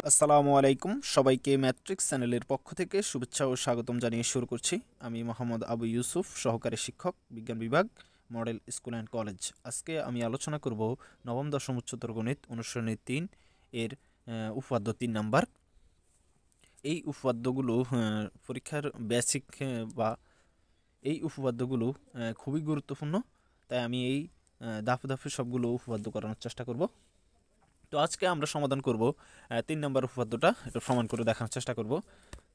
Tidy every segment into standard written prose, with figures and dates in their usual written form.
আসসালামু আলাইকুম সবাইকে ম্যাট্রিক্স চ্যানেলের পক্ষ থেকে শুভেচ্ছা ও স্বাগতম জানিয়ে শুরু করছি। আমি মোহাম্মদ আবু ইউসুফ, সহকারী শিক্ষক, বিজ্ঞান বিভাগ, মডেল স্কুল অ্যান্ড কলেজ। আজকে আমি আলোচনা করব নবম দশম উচ্চতর গণিত অনুশীলনী 3 এর উপপাদ্য 3 নাম্বার। এই উপপাদ্যগুলো পরীক্ষার বেসিক বা এই উপপাদ্যগুলো খুবই গুরুত্বপূর্ণ, তাই আমি এই ধাপে ধাপে সবগুলো উপপাদ্য করানোর চেষ্টা করব। তো আজকে আমরা সমাধান করব 3 নম্বর উপপাদ্যটা, এটা প্রমাণ করে দেখানোর চেষ্টা করব।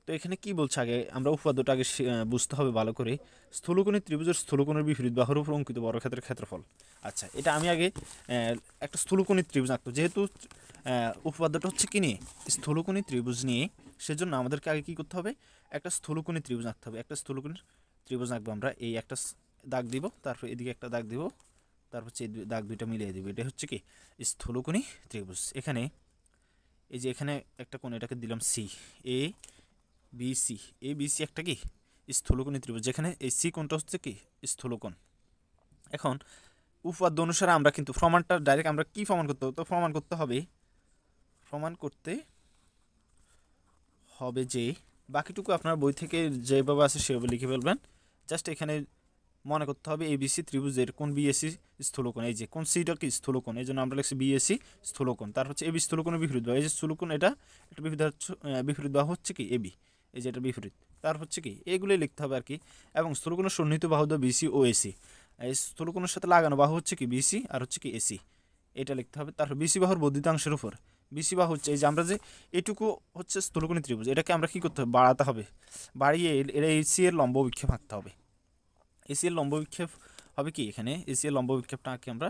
তো এখানে কি বলছে, আগে আমরা উপপাদ্যটা আগে বুঝতে হবে ভালো করে। স্থূলকোণী ত্রিভুজের স্থূলকোণের বিপরীত বাহুর উপর অঙ্কিত বর্গক্ষেত্রের ক্ষেত্রফল। আচ্ছা, এটা আমি আগে একটা স্থূলকোণী ত্রিভুজ আঁকতো, যেহেতু উপপাদ্যটা হচ্ছে কি নিয়ে, স্থূলকোণী ত্রিভুজ নিয়ে, সেজন্য আমাদেরকে আগে কি করতে হবে, একটা স্থূলকোণী ত্রিভুজ আঁকতে হবে। একটা স্থূলকোণী ত্রিভুজ আঁকবো আমরা, এই একটা দাগ দিব, তারপর এদিকে একটা দাগ দিব, তারপর হচ্ছে এই দাগ দুইটা মিলিয়ে দিব। এটা হচ্ছে কি স্থূলকোণী ত্রিভুজ। এখানে এই যে এখানে একটা কোণ, এটাকে দিলাম C, A B C. A B C একটা কি স্থূলকোণী ত্রিভুজ, যেখানে এই সি কোণটা হচ্ছে কি স্থূলকোণ। এখন উপপাদ্য অনুসারে আমরা কিন্তু প্রমাণটা ডাইরেক্ট আমরা কি প্রমাণ করতে হবে, তো প্রমাণ করতে হবে যে বাকিটুকু আপনার বই থেকে যেভাবে আছে সেভাবে লিখে ফেলবেন। জাস্ট এখানে মনে করতে হবে এবিসি ত্রিভুজের কোন বিএসি স্থূলকোণ, এই যে কোন সিটা কি স্থূলকোণ, এই জন্য আমরা লিখছি বিএসি স্থূলকোণ। তার হচ্ছে এবি স্থূলকোণের বিপরীত বাহু, এই যে স্থূলকোণ এটা বিপরীত বাহু হচ্ছে কি এবি, এই যে এটা বিপরীত। তার হচ্ছে কি এগুলোই লিখতে হবে আর কি। এবং স্থূলকোণের সন্নিহিত বাহু দ্বয় বিসি ও এসি, এই স্থূলকোণের সাথে লাগানো বাহু হচ্ছে কি বিসি আর হচ্ছে কি এসি, এটা লিখতে হবে। তারপর বিসি বাহুর বর্ধিতাংশের উপর, বিসি বাহু হচ্ছে এই যে আমরা যে এটুকু হচ্ছে স্থূলকোণী ত্রিভুজ, এটাকে আমরা কি করতে হবে, বাড়াতে হবে, বাড়িয়ে এটা এসি এর লম্ব বিক্ষেপ আঁকতে হবে। এসি এর লম্ব বিক্ষেপ হবে কি, এখানে এসি এর লম্ব বিক্ষেপটা আঁকি আমরা,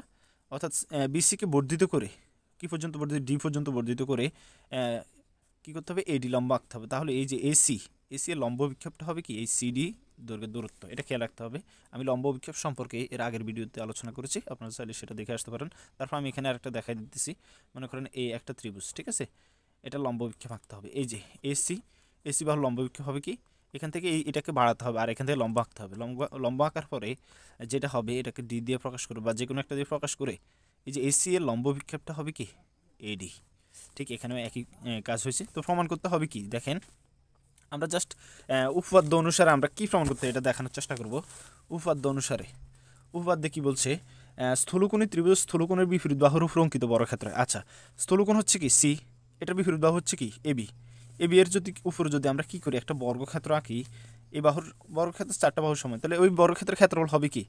অর্থাৎ বিসিকে বর্ধিত করে কি পর্যন্ত বর্ধিত, ডি পর্যন্ত বর্ধিত করে কি করতে হবে, এডি লম্ব আঁকতে হবে। তাহলে এই যে এসি এর লম্ব বিক্ষেপটা হবে কি এই সিডি দৈর্ঘ্যের দূরত্ব, এটা খেয়াল রাখতে হবে। আমি লম্ব বিক্ষেপ সম্পর্কে এর আগের ভিডিওতে আলোচনা করেছি, আপনারা চাইলে সেটা দেখে আসতে পারেন। তারপর আমি এখানে আরেকটা দেখাই দিতেছি, মনে করেন এই একটা ত্রিভুজ, ঠিক আছে, এটা লম্ব বিক্ষেপ আঁকতে হবে। এই যে এসি বাহুর লম্ব বিক্ষেপ হবে কি, এখান থেকে এটাকে বাড়াতে হবে আর এখান থেকে লম্বা আঁকতে হবে। লম্বা আঁকার পরে যেটা হবে, এটাকে ডি দিয়ে প্রকাশ করে বা যে কোনো একটা দিয়ে প্রকাশ করে, এই যে এসি এর লম্ব বিক্ষেপটা হবে কি এডি। ঠিক এখানেও একই কাজ হয়েছে। তো প্রমাণ করতে হবে কি, দেখেন আমরা জাস্ট উপপাদ্য অনুসারে আমরা কি প্রমাণ করতে এটা দেখানোর চেষ্টা করব। উপপাদ্যে কি বলছে, স্থূলকোণী ত্রিভুজ স্থূলকোণের বিপরীত বাহুর উপর অঙ্কিত বর্গক্ষেত্র। আচ্ছা, স্থূলকোণ হচ্ছে কি সি, এটার বিপরীত বাহু হচ্ছে কি এবি। এবি এর যদি উপরে যদি আমরা কি করি, একটা বর্গক্ষেত্র আঁকি, এই বাহুর বর্গক্ষেত্রের 4টা বাহুর সমান, তাহলে ওই বর্গক্ষেত্রের ক্ষেত্রফল হবে কি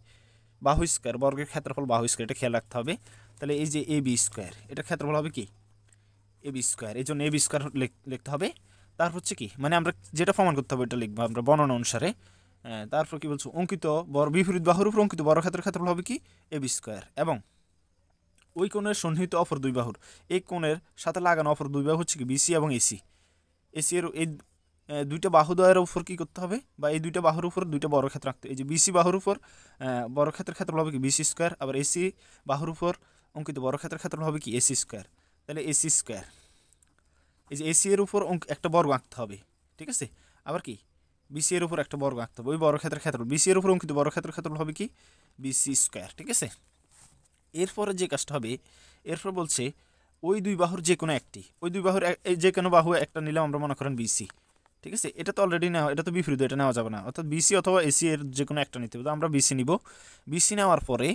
বাহু স্কয়ার, বর্গের ক্ষেত্রফল বাহু স্কয়ার, এটা খেয়াল রাখতে হবে। তাহলে এই যে এবি স্কয়ার, এটার ক্ষেত্রফল হবে কি এবি স্কয়ার, এই জন্য এবি স্কয়ার লিখতে হবে। তারপর হচ্ছে কি, মানে আমরা যেটা প্রমাণ করতে হবে এটা লিখবো আমরা বর্ণনা অনুসারে। তারপর কি বলছো, অঙ্কিত বিপরীত বাহুর উপর অঙ্কিত বর্গক্ষেত্রের ক্ষেত্রফল হবে কি এবি স্কয়ার, এবং ওই কোণের সন্নিহিত অপর দুই বাহুর, এই কোণের সাথে লাগানো অপর দুই বাহু হচ্ছে কি বিসি এবং এসি। এসি এর এই দুইটা বাহুদ্বয়ের উপর কি করতে হবে, বা এই দুইটা বাহুর উপর দুইটা বর্গক্ষেত্র রাখতে। এই যে বিসি বাহুর উপর বর্গক্ষেত্রের ক্ষেত্রফল হবে কি বিসি স্কয়ার, আবার এসি বাহুর উপর অঙ্কিত বর্গক্ষেত্রের ক্ষেত্রফল হবে কি এসি স্কয়ার। তাহলে এসি স্কয়ার, এই যে এসি এর উপর একটা বর্গ আঁকতে হবে, ঠিক আছে। আবার কি বিসি এর উপর একটা বর্গ আঁকতে হবে, ওই বর্গক্ষেত্রের ক্ষেত্রফল বিসি এর উপর অঙ্কিত বর্গক্ষেত্রের ক্ষেত্রফল হবে কি বিসি স্কয়ার, ঠিক আছে। এরপরে যে কাজটা হবে, এরপর বলছে ওই দুই বাহুর যে কোনো একটি, ওই দুই বাহুর যে কোনো বাহু একটা নিলাম আমরা, মনে করেন বিসি, ঠিক আছে। এটা তো অলরেডি নেওয়া, এটা তো বিপরীত, এটা নেওয়া যাবে না, অর্থাৎ বিসি অথবা এসি এর যে কোনো একটা নিতে হবে। তো আমরা বিসি নিব। বিসি নেওয়ার পরে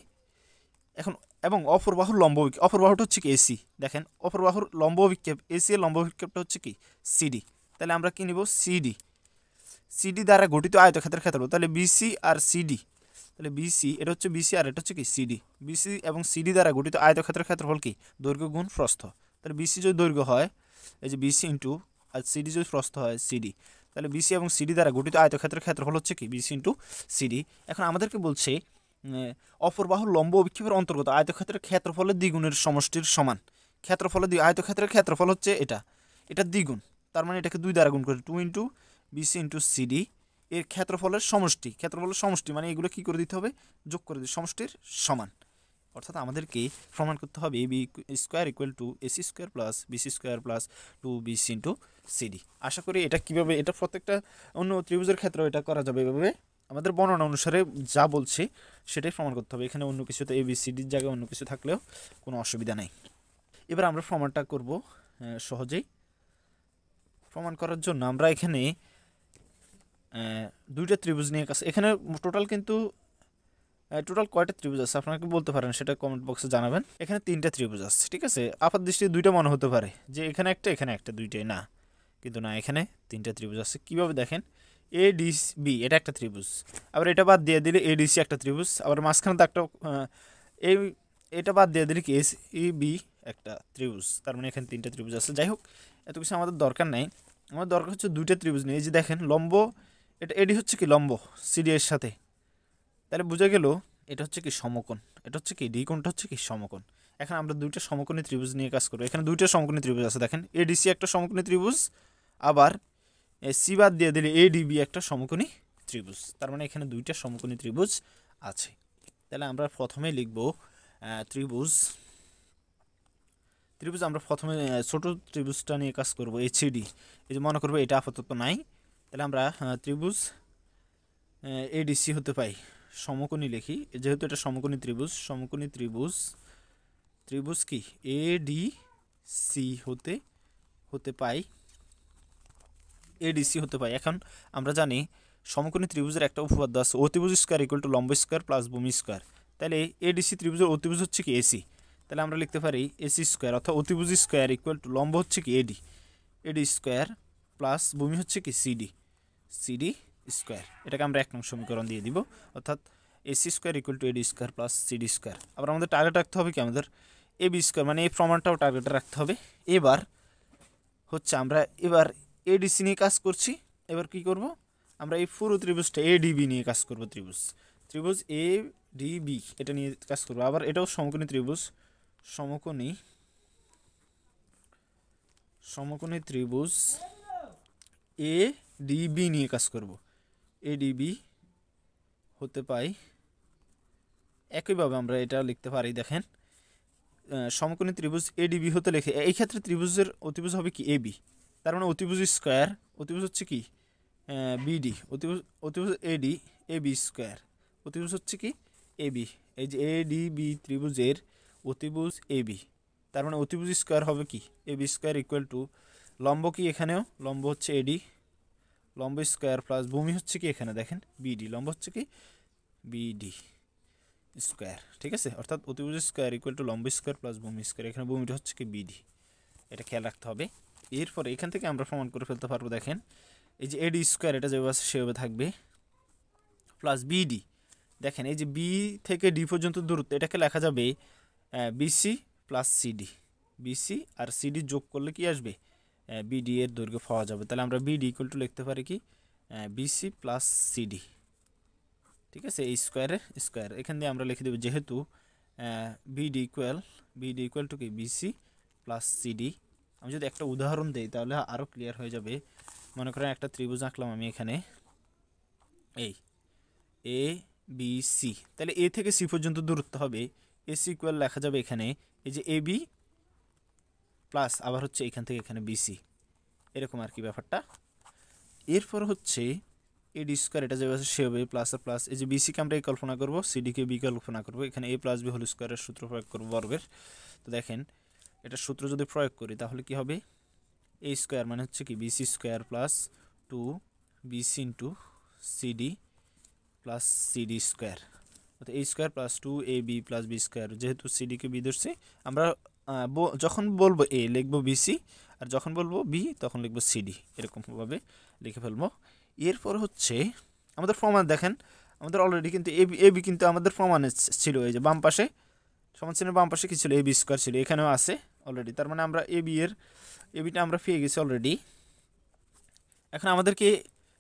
এখন এবং অপর বাহুর লম্ব বিক্ষেপ, অপর বাহুটা হচ্ছে কি এসি, দেখেন অপর বাহুর লম্ব বিক্ষেপ, এসি এর লম্ব বিক্ষেপটা হচ্ছে কি সিডি। তাহলে আমরা কি নিব সিডি, সিডি দ্বারা গঠিত আয়তক্ষেত্রের ক্ষেত্রফল। তাহলে বিসি আর সিডি, তাহলে বিসি এটা হচ্ছে বিসি আর এটা হচ্ছে কি সিডি, বিসি এবং সিডি দ্বারা গঠিত আয়তক্ষেত্রের ক্ষেত্রফল কি দৈর্ঘ্য গুণ প্রস্থ। তাহলে বিসি যদি দৈর্ঘ্য হয়, এই যে বিসি ইন্টু, আর সিডি যদি প্রস্থ হয় সিডি, তাহলে বিসি এবং সিডি দ্বারা গঠিত আয়তক্ষেত্রের ক্ষেত্রফল হচ্ছে কি বিসি ইন্টু সিডি। এখন আমাদেরকে বলছে অপর বাহুর লম্ব বিক্ষেপের অন্তর্গত আয়তক্ষেত্রের ক্ষেত্রফলের দ্বিগুণের সমষ্টির সমান। ক্ষেত্রফলের আয়তক্ষেত্রের ক্ষেত্রফল হচ্ছে এটা দ্বিগুণ, তার মানে এটাকে 2 দ্বারা গুণ করে 2 ইন্টু বিসি ইন্টু সিডি, এর ক্ষেত্রফলের সমষ্টি মানে এগুলো কি করে দিতে হবে, যোগ করে দিতে, সমষ্টির সমান। অর্থাৎ আমাদেরকে প্রমাণ করতে হবে AB square equal to AC square plus BC square plus 2 BC into CD. আশা করি এটা কিভাবে, এটা প্রত্যেকটা অন্য ত্রিভুজের ক্ষেত্রে এটা করা যাবে এভাবে। আমাদের বর্ণনা অনুসারে যা বলছে সেটাই প্রমাণ করতে হবে। এখানে অন্য কিছু তো ABCDর জায়গায় অন্য কিছু থাকলেও কোনো অসুবিধা নেই। এবার আমরা প্রমাণটা করব সহজেই। প্রমাণ করার জন্য আমরা এখানে দুইটা ত্রিভুজ নিয়ে কাজ, এখানে টোটাল কিন্তু টোটাল কয়টা ত্রিভুজ আছে আপনাকে বলতে পারেন, সেটা কমেন্ট বক্সে জানাবেন। এখানে 3টা ত্রিভুজ আছে, ঠিক আছে। আপাত দৃষ্টিতে 2টা মনে হতে পারে যে এখানে একটা দুইটাই না, কিন্তু না, এখানে 3টা ত্রিভুজ আছে। কিভাবে দেখেন, ADB এটা একটা ত্রিভুজ, আবার এটা বাদ দিয়ে দিলে ADC একটা ত্রিভুজ, আবার মাঝখানে তো একটা এটা বাদ দিয়ে দিলে কি SEB একটা ত্রিভুজ। তার মানে এখানে 3টা ত্রিভুজ আছে। যাই হোক, এত কিছু আমাদের দরকার নাই, আমাদের দরকার হচ্ছে 2টা ত্রিভুজ নিয়ে। এই যে দেখেন লম্ব, এটা AD হচ্ছে কি লম্ব CD এর সাথে, তাহলে বোঝা গেল এটা হচ্ছে কি সমকোণ, এটা হচ্ছে কি ডি কোণটা হচ্ছে কি সমকোণ। এখন আমরা 2টা সমকোণী ত্রিভুজ নিয়ে কাজ করব। এখানে 2টা সমকোণী ত্রিভুজ আছে, দেখেন ADC একটা সমকোণী ত্রিভুজ, আবার সি বাদ দিয়ে দিলে ADB একটা সমকোণী ত্রিভুজ। তার মানে এখানে 2টা সমকোণী ত্রিভুজ আছে। তাহলে আমরা প্রথমে লিখব ত্রিভুজ আমরা প্রথমে ছোট ত্রিভুজটা নিয়ে কাজ করব, HCD। এই যে মনে করবো এটা আপাতত নাই, তাহলে আমরা ত্রিভুজ ADC হতে পাই সমকোণী লিখি, যেহেতু এটা সমকোণী ত্রিভুজ, ত্রিভুজ কি ADC হতে পাই, ADC হতে পাই। এখন আমরা জানি সমকোণী ত্রিভুজের একটা উপপাদ্য আছে, অতিভুজ স্কয়ার ইকুয়াল টু লম্ব স্কয়ার প্লাস ভূমি স্কয়ার। তাহলে ADC ত্রিভুজের অতিভুজ হচ্ছে কি AC, তাহলে আমরা লিখতে পারি AC স্কয়ার, অর্থাৎ অতিভুজ স্কয়ার ইকুয়াল টু লম্ব হচ্ছে কি AD স্কয়ার প্লাস ভূমি হচ্ছে কি CD স্কয়ার। এটাকে আমরা 1 নং সমীকরণ দিয়ে দিব, অর্থাৎ AC square equal two AD square plus CD square. আবার আমাদের টার্গেট রাখতে হবে কি, আমাদের AB স্কয়ার, মানে এই প্রমাণটাও টার্গেটে রাখতে হবে। এবার হচ্ছে আমরা ADC নিয়ে কাজ করছি। এবার কি করব, আমরা এই পুরো ত্রিভুজটা ADB নিয়ে কাজ করব। ত্রিভুজ ADB এটা নিয়ে কাজ করব। আবার এটাও সমকোণী ত্রিভুজ, সমকোণী ত্রিভুজ ADB নিয়ে কাজ করব। ADB হতে পাই, একইভাবে আমরা এটা লিখতে পারি। দেখেন সমকোণী ত্রিভুজ ADB হতে লিখে, এই ক্ষেত্রে ত্রিভুজের অতিভুজ হবে কি AB, তার মানে অতিভুজ স্কয়ার, অতিভুজ হচ্ছে কি BD, অতিভুজ AB স্কয়ার, অতিভুজ হচ্ছে কি AB। এই যে ADB ত্রিভুজের অতিভুজ AB, তার মানে অতিভুজ স্কয়ার হবে কি AB স্কয়ার ইকুয়াল টু লম্ব কি, এখানেও লম্ব হচ্ছে AD, লম্ব স্কয়ার প্লাস ভূমি হচ্ছে কি এখানে দেখেন BD, লম্ব হচ্ছে কি BD স্কয়ার, ঠিক আছে। অর্থাৎ অতিভুজ স্কয়ার ইকুয়াল টু লম্ব স্কয়ার প্লাস ভূমি স্কয়ার, এখানে ভূমিটা হচ্ছে কি BD, এটা খেয়াল রাখতে হবে। এরপরে এখান থেকে আমরা প্রমাণ করে ফেলতে পারবো। দেখেন এই যে AD স্কয়ার এটা যেভাবে আছে সেভাবে থাকবে, প্লাস BD। দেখেন এই যে B থেকে D পর্যন্ত দূরত্ব, এটাকে লেখা যাবে BC প্লাস CD, BC আর CD যোগ করলে কি আসবে, BD এর দৈর্ঘ্য পাওয়া যাবে। তাহলে আমরা BD ইকুয়াল টু লিখতে পারি কি BC প্লাস CD, ঠিক আছে। এই স্কয়ারের স্কয়ার এখান দিয়ে আমরা লিখে দেব, যেহেতু BD ইকুয়াল টু কি BC প্লাস CD। আমি যদি একটা উদাহরণ দেই তাহলে আরও ক্লিয়ার হয়ে যাবে। মনে করেন একটা ত্রিভুজ আঁকলাম আমি এখানে, এই ABC, তাহলে A থেকে C পর্যন্ত দূরত্ব হবে AC ইকুয়াল লেখা যাবে এখানে এই যে AB প্লাস আবার হচ্ছে এখান থেকে এখানে BC, এরকম আর কি ব্যাপারটা। এরপর হচ্ছে AD স্কয়ার এটা যেভাবে আছে সেভাবে প্লাস আর প্লাস, এই যে BC কে আমরা A কল্পনা করব, CD কে B কল্পনা করব, এখানে A প্লাস B হোল স্কয়ারের সূত্র প্রয়োগ করব বর্গের। তো দেখেন এটা সূত্র যদি প্রয়োগ করি তাহলে কি হবে, A স্কয়ার মানে হচ্ছে কি BC square plus 2BC into CD plus CD square, অর্থাৎ A square plus 2AB plus B square. যেহেতু CD কে B ধরছি, আমরা যখন বলবো A লিখবো BC, আর যখন বলবো B তখন লিখবো CD, এরকমভাবে লিখে ফেলবো। এরপর হচ্ছে আমাদের প্রমাণ, দেখেন আমাদের অলরেডি কিন্তু AB কিন্তু আমাদের প্রমাণে ছিল, এই যে বাম পাশে সমানচিহ্নের বাম পাশে কি ছিল AB স্কয়ার ছিল, এখানেও আছে অলরেডি। তার মানে আমরা ABটা আমরা পেয়ে গেছি অলরেডি। এখন আমাদেরকে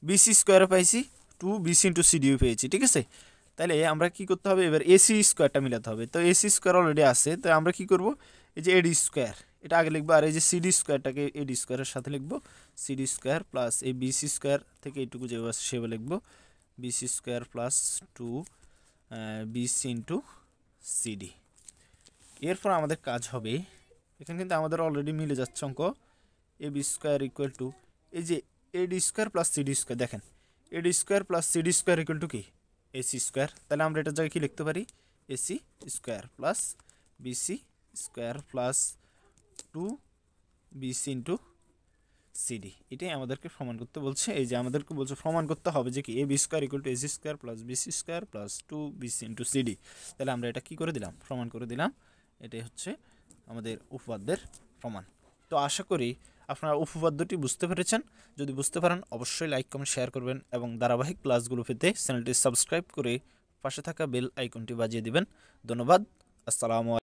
BC স্কয়ারও পাইছি, 2BC ইন্টু CDও পেয়েছি, ঠিক আছে। তাহলে আমরা কি করতে হবে, এবার AC স্কয়ারটা মিলাতে হবে। তো AC স্কয়ার অলরেডি আছে, তো আমরা কি করব, এই যে AD স্কয়ার এটা আগে লিখবো, আর এই যে CD স্কয়ারটাকে AD স্কয়ারের সাথে লিখবো, CD স্কয়ার প্লাস এই BC স্কয়ার থেকে এইটুকু যেভাবে আছে সেভাবে লিখবো BC square plus 2BC into CD। এরপর আমাদের কাজ হবে, এখানে কিন্তু আমাদের অলরেডি মিলে যাচ্ছে অঙ্ক, AB স্কয়ার ইকুয়াল টু এই যে AD square plus CD square. দেখেন AD square plus CD square equal to কি এসি স্কোয়ার। তাহলে আমরা এটার জায়গায় কি লিখতে পারি AC square plus BC square plus 2 BC into CD. এটাই আমাদেরকে প্রমাণ করতে বলছে। এই যে আমাদেরকে বলছে প্রমাণ করতে হবে যে কি A B square equal to AC square plus BC square plus 2 BC into CD. তাহলে আমরা এটা কি করে দিলাম প্রমাণ করে দিলাম। এটাই হচ্ছে আমাদের উপপাদ্যের প্রমাণ। তো আশা করি আপনারা উপপাদ্যটি বুঝতে পেরেছেন। যদি বুঝতে পারেন অবশ্যই লাইক কমেন্ট শেয়ার করবেন এবং ধারাবাহিক ক্লাসগুলো পেতে চ্যানেলটি সাবস্ক্রাইব করে পাশে থাকা বেল আইকনটি বাজিয়ে দিবেন। ধন্যবাদ। আসসালামু আলাইকুম।